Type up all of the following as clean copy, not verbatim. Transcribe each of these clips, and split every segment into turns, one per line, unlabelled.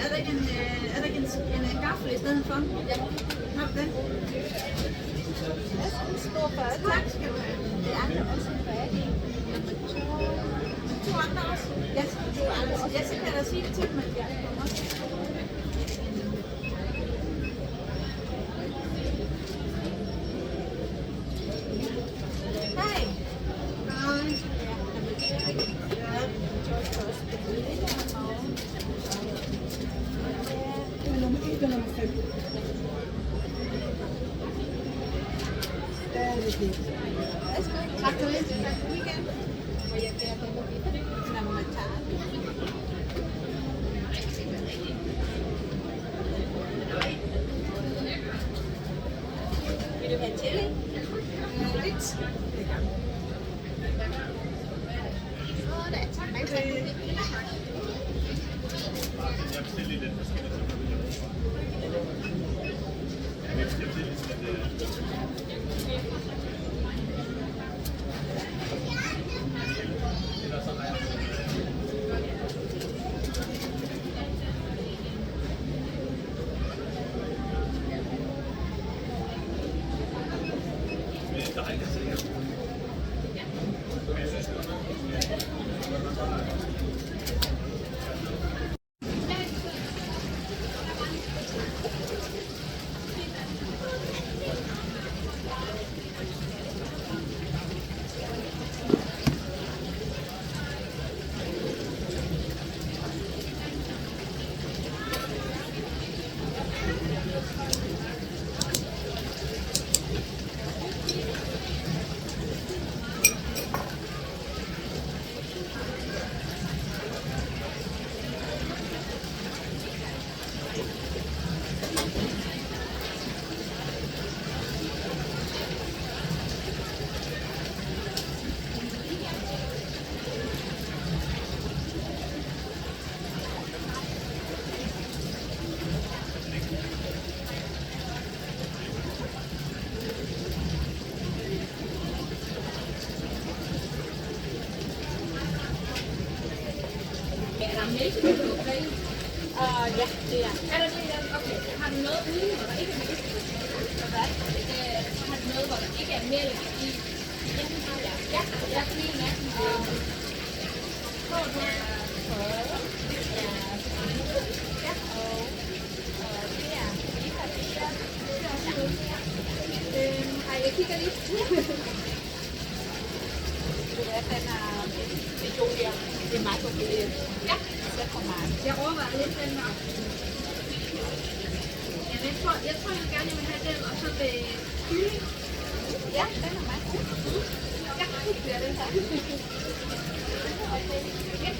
Er der ikke en gaffel i stedet for? Ja. Har du den? Tak skal du have. Det er der også færdig. To andre også? Ja, to andre. Ja, så kan jeg da sige det til dem, at jeg kommer. Hej. Hej.
Nummer 1 og nummer 5. Der er det fint.
Tak for det. Tak for weekend. Og jeg kan have det når man tager. Vil du have chili? Lidt. Sådan. Tak. Mange tak.
Jeg bestiller lidt forskelligt. Jeg bestiller lidt.
Ja, det er. Er der det? Okay. Har du noget ude, hvor der ikke er mælk? Hvad? Har du noget, hvor der ikke er mælk i? Ja, det har jeg. Ja, jeg er lige med. Kål her. Ja, og det er jeg kigger lige. Det er den her. Det er meget godt. Ja. Jeg overvejer lidt den der. Jamen, jeg tror jeg gerne vil have den, og så med kylling. Ja, den er meget god. Ja, det er den her. Okay. Ja.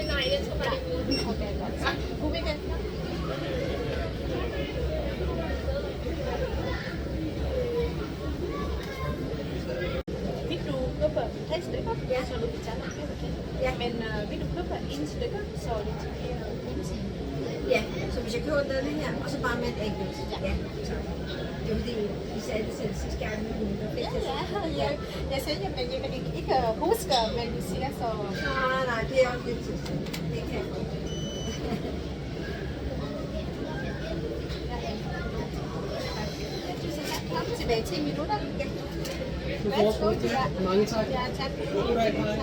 Nej, jeg tror bare, det er ude. Tak. God weekend. Vil du købe 3 stykker, så du betaler 5. Ja, men vil du købe 1 stykke, så du betaler 15.
Ja, så hvis jeg køber denne her, og så bare med et enkelt. Ja, tak. Det er fordi, I sagde det selv sidste gang, men det var fedt.
Jeg sælger, men jeg kan ikke huske, hvad du siger, så...
Nej, det er også lidt tid. Det kan jeg godt.
Kom tilbage 10 minutter. Ja.
Du får også det. Mange tak.
Ja, tak.
Goddag, hej.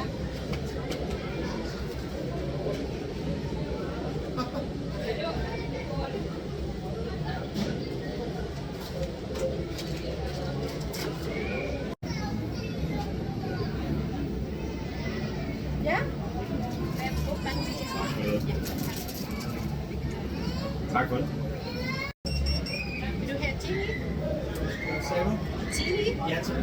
Ja.
Tak for det.
Vil du have chili?
Sagde du?
Chili?
Ja, tak.